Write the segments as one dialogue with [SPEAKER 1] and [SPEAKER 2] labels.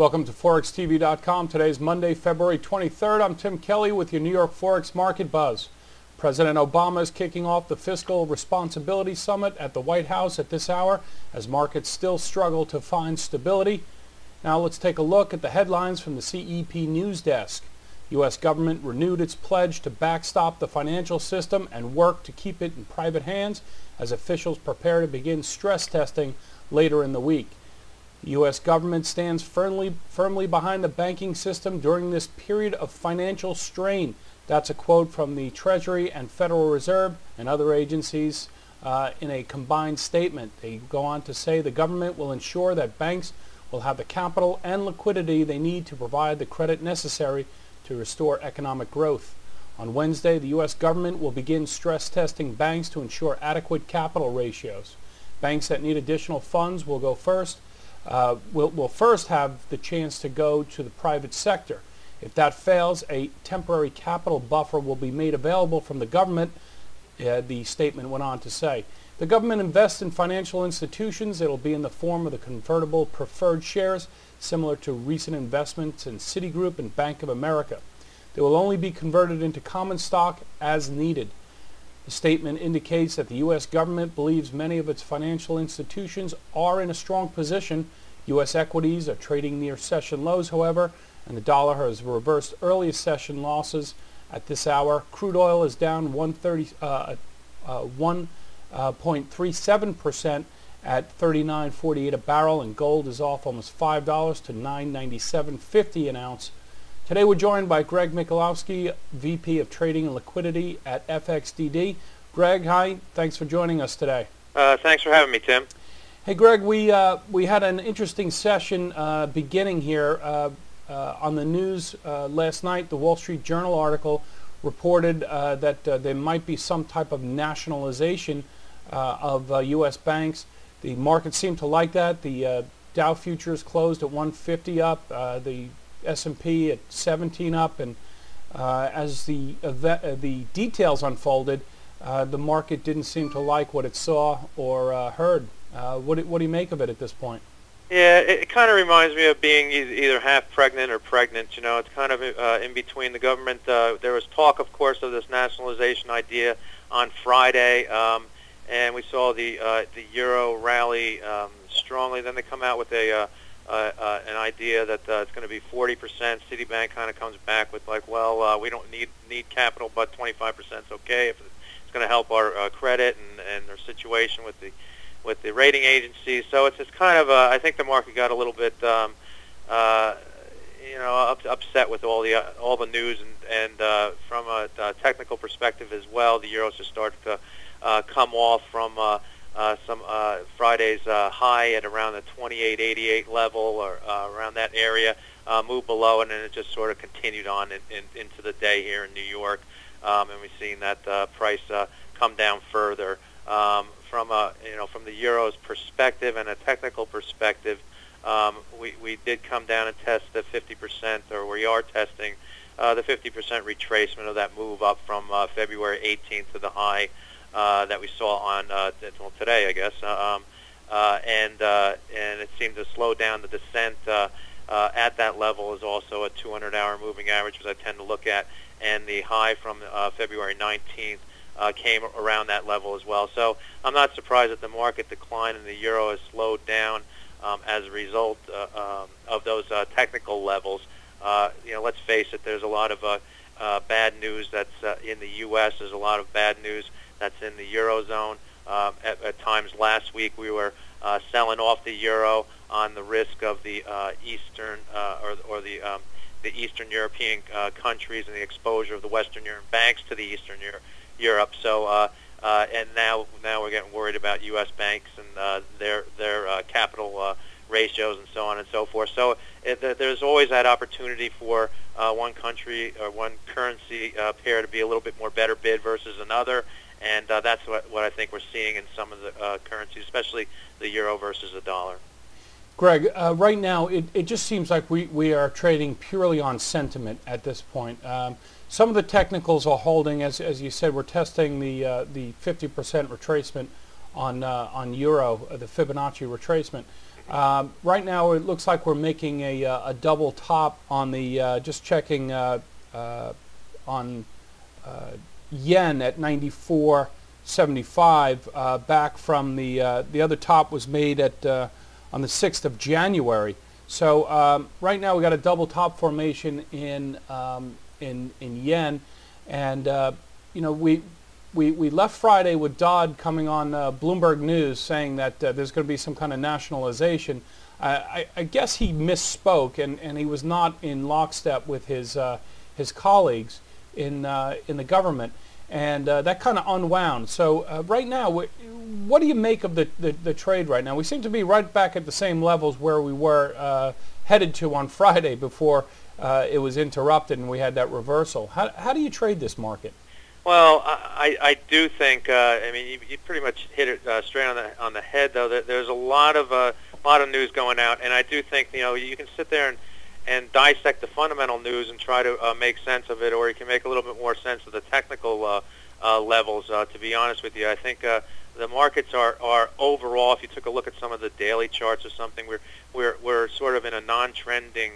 [SPEAKER 1] Welcome to ForexTV.com. Today's Monday, February 23rd. I'm Tim Kelly with your New York Forex Market Buzz. President Obama is kicking off the Fiscal Responsibility Summit at the White House at this hour as markets still struggle to find stability. Now let's take a look at the headlines from the CEP News Desk. U.S. government renewed its pledge to backstop the financial system and work to keep it in private hands as officials prepare to begin stress testing later in the week. The U.S. government stands firmly behind the banking system during this period of financial strain. That's a quote from the Treasury and Federal Reserve and other agencies in a combined statement. They go on to say the government will ensure that banks will have the capital and liquidity they need to provide the credit necessary to restore economic growth. On Wednesday, the U.S. government will begin stress testing banks to ensure adequate capital ratios. Banks that need additional funds will go first. Will first have the chance to go to the private sector. If that fails, a temporary capital buffer will be made available from the government, the statement went on to say. The government invests in financial institutions. It will be in the form of the convertible preferred shares, similar to recent investments in Citigroup and Bank of America. They will only be converted into common stock as needed. The statement indicates that the U.S. government believes many of its financial institutions are in a strong position. U.S. equities are trading near session lows, however, and the dollar has reversed earlier session losses at this hour. Crude oil is down 1.37% at $39.48 a barrel, and gold is off almost $5 to $997.50 an ounce. Today we're joined by Greg Michalowski, VP of Trading and Liquidity at FXDD. Greg, hi. Thanks for joining us today.
[SPEAKER 2] Thanks for having me, Tim.
[SPEAKER 1] Hey, Greg, we had an interesting session beginning here on the news last night. The Wall Street Journal article reported that there might be some type of nationalization of U.S. banks. The market seemed to like that. The Dow futures closed at 150 up. The S&P at 17 up, and as the details unfolded, the market didn't seem to like what it saw or heard. What do you make of it at this point?
[SPEAKER 2] Yeah, it kind of reminds me of being either half pregnant or pregnant. You know, it's kind of in between. The government, there was talk, of course, of this nationalization idea on Friday, and we saw the euro rally strongly. Then they come out with an idea that it's going to be 40%. Citibank kind of comes back with like, well, we don't need capital, but 25% is okay if it's going to help our credit and their situation with the rating agencies. So it's kind of I think the market got a little bit upset with all the news and from a technical perspective as well. The euros just started to come off from some Friday's high at around the 28.88 level or around that area, moved below, and then it just sort of continued on into the day here in New York, and we've seen that price come down further. From the euro's perspective and a technical perspective, we did come down and test the 50%, or we are testing the 50% retracement of that move up from February 18th to the high that we saw on today, I guess, and it seemed to slow down. The descent at that level is also a 200-hour moving average, which I tend to look at, and the high from February 19th came around that level as well. So I'm not surprised that the market decline in the euro has slowed down as a result of those technical levels. Let's face it, there's a lot of bad news that's in the U.S. There's a lot of bad news that's in the Eurozone. At times last week we were selling off the euro on the risk of the Eastern or the Eastern European countries and the exposure of the Western European banks to the Eastern Europe. So and now we're getting worried about U.S. banks and their capital ratios and so on and so forth. So there's always that opportunity for one country or one currency pair to be a little bit more better bid versus another. And that's what I think we're seeing in some of the currencies, especially the euro versus the dollar.
[SPEAKER 1] Greg, right now it just seems like we are trading purely on sentiment at this point. Some of the technicals are holding, as you said. We're testing the 50% retracement on euro, the Fibonacci retracement. Right now, it looks like we're making a double top on the, just checking on yen at 94.75, back from the other top was made at on the 6th of January. So right now we got a double top formation in yen, and you know, we left Friday with Dodd coming on Bloomberg News saying that there's going to be some kind of nationalization. I guess he misspoke, and he was not in lockstep with his colleagues in the government, and that kind of unwound. So right now, what do you make of the trade right now? We seem to be right back at the same levels where we were headed to on Friday before it was interrupted and we had that reversal. How do you trade this market?
[SPEAKER 2] Well, I do think I mean you pretty much hit it straight on the head, though. That there's a lot of news going out, and I do think, you know, you can sit there and dissect the fundamental news and try to make sense of it, or you can make a little bit more sense of the technical levels. To be honest with you, I think the markets are overall. If you took a look at some of the daily charts or something, we're sort of in a non-trending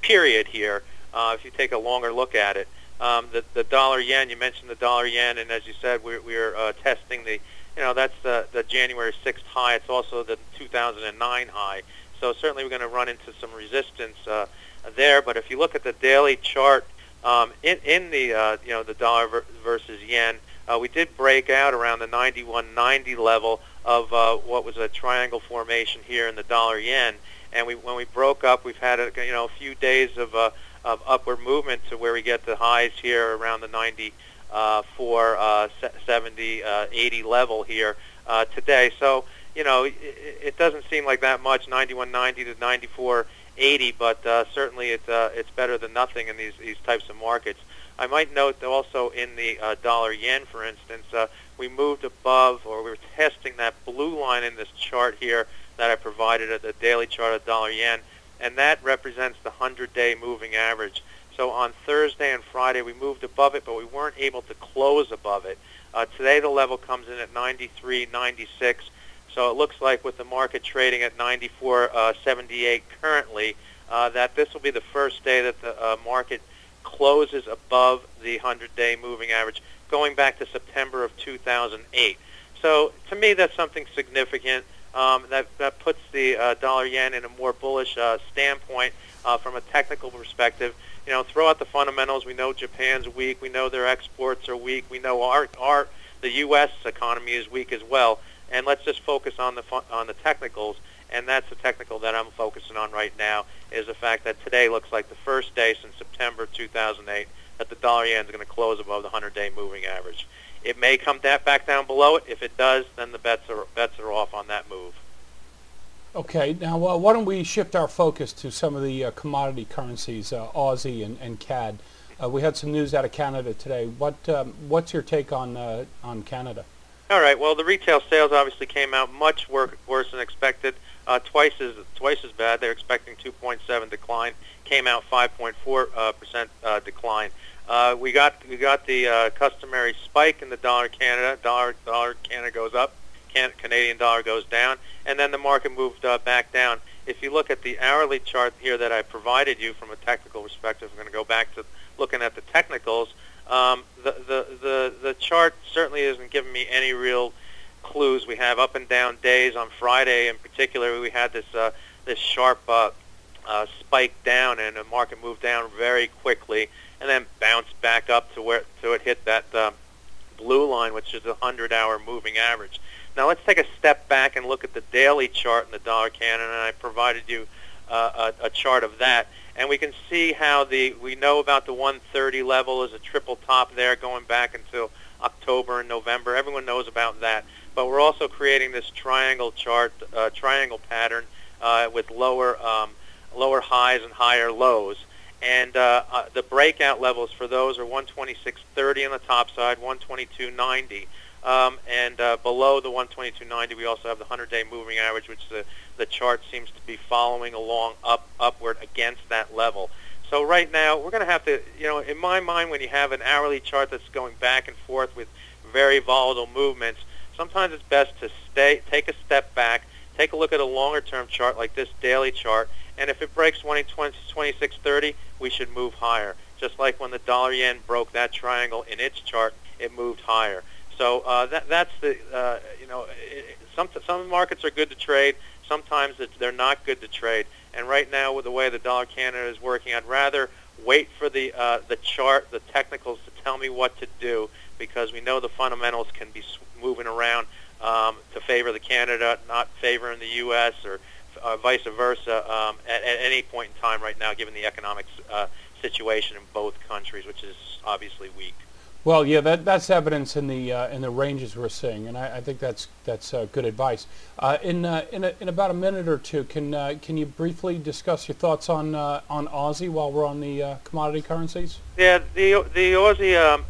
[SPEAKER 2] period here. If you take a longer look at it, the dollar yen, you mentioned the dollar yen, and as you said, we're testing the, you know, that's the January 6th high. It's also the 2009 high. So certainly we're going to run into some resistance there. But if you look at the daily chart in the you know, the dollar versus yen, we did break out around the 91.90 level of what was a triangle formation here in the dollar yen. And when we broke up, we've had a few days of upward movement to where we get the highs here around the 94, 70, 80 level here today. So, you know, it doesn't seem like that much, 91.90 to 94.80, but certainly it's better than nothing in these types of markets. I might note that also in the dollar yen, for instance, we moved above, or we were testing that blue line in this chart here that I provided at the daily chart of dollar yen, and that represents the 100-day moving average. So on Thursday and Friday, we moved above it, but we weren't able to close above it. Today, the level comes in at 93.96. So it looks like with the market trading at 94.78 currently, that this will be the first day that the market closes above the 100-day moving average, going back to September of 2008. So to me, that's something significant. That puts the dollar yen in a more bullish standpoint from a technical perspective. You know, throw out the fundamentals. We know Japan's weak. We know their exports are weak. We know the U.S. economy is weak as well. And let's just focus on the technicals. And that's the technical that I'm focusing on right now, is the fact that today looks like the first day since September 2008 that the dollar yen is going to close above the 100-day moving average. It may come back down below it. If it does, then the bets are off on that move.
[SPEAKER 1] Okay, now why don't we shift our focus to some of the commodity currencies, Aussie and CAD. We had some news out of Canada today. What's your take on Canada?
[SPEAKER 2] All right. Well, the retail sales obviously came out much worse than expected. Twice as bad. They're expecting 2.7 decline. Came out 5.4% decline. We got the customary spike in the dollar Canada. Dollar Canada goes up. Canadian dollar goes down, and then the market moved back down. If you look at the hourly chart here that I provided you from a technical perspective, I'm going to go back to looking at the technicals. The chart certainly isn't giving me any real clues. We have up and down days. On Friday in particular, we had this sharp spike down, and the market moved down very quickly and then bounced back up to it hit that blue line, which is a 100-hour moving average. Now let's take a step back and look at the daily chart in the dollar Canada, and I provided you a chart of that. And we can see how we know about the 130 level is a triple top there going back until October and November. Everyone knows about that. But we're also creating this triangle chart, triangle pattern with lower highs and higher lows. And the breakout levels for those are 126.30 on the top side, 122.90. And below the 122.90, we also have the 100-day moving average, which the chart seems to be following along upward against that level. So right now, we're going to have to, in my mind, when you have an hourly chart that's going back and forth with very volatile movements, sometimes it's best to take a step back, take a look at a longer-term chart like this daily chart, and if it breaks 2630, we should move higher. Just like when the dollar-yen broke that triangle in its chart, it moved higher. So that's the, some markets are good to trade. Sometimes they're not good to trade. And right now, with the way the dollar Canada is working, I'd rather wait for the chart, the technicals to tell me what to do, because we know the fundamentals can be moving around to favor the Canada, not favoring the U.S. or vice versa at any point in time right now, given the economic situation in both countries, which is obviously weak.
[SPEAKER 1] Well, yeah, that's evidence in the ranges we're seeing, and I think that's good advice. In about a minute or two, can you briefly discuss your thoughts on Aussie while we're on the commodity currencies?
[SPEAKER 2] Yeah, the Aussie.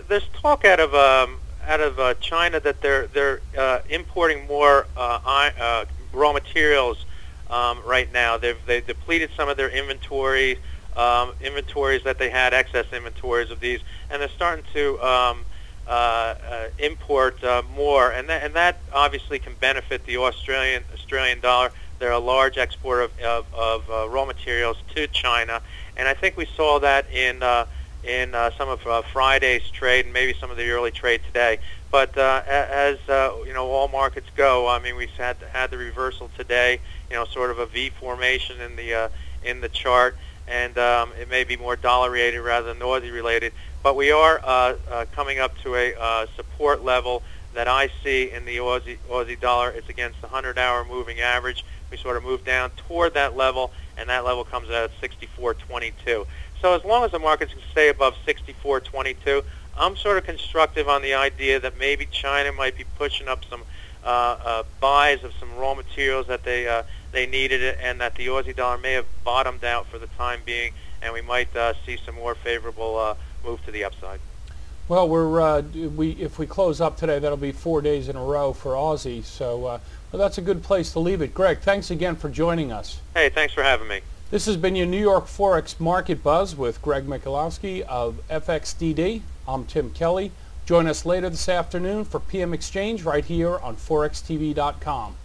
[SPEAKER 2] There's talk out of China that they're importing more raw materials right now. They've depleted some of their inventories that they had, excess inventories of these, and they're starting to import more, and that obviously can benefit the Australian dollar. They're a large exporter of raw materials to China, and I think we saw that in some of Friday's trade and maybe some of the early trade today. But as all markets go, I mean, we had the reversal today, sort of a V formation in the chart, and it may be more dollar-related rather than Aussie-related. But we are coming up to a support level that I see in the Aussie dollar. It's against the 100-hour moving average. We sort of move down toward that level, and that level comes out at 64.22. So as long as the markets can stay above 64.22, I'm sort of constructive on the idea that maybe China might be pushing up some buys of some raw materials that they needed, and that the Aussie dollar may have bottomed out for the time being, and we might see some more favorable move to the upside.
[SPEAKER 1] Well, if we close up today, that'll be 4 days in a row for Aussie. So well, that's a good place to leave it. Greg, thanks again for joining us.
[SPEAKER 2] Hey, thanks for having me.
[SPEAKER 1] This has been your New York Forex Market Buzz with Greg Michalowski of FXDD. I'm Tim Kelly. Join us later this afternoon for PM Exchange right here on ForexTV.com.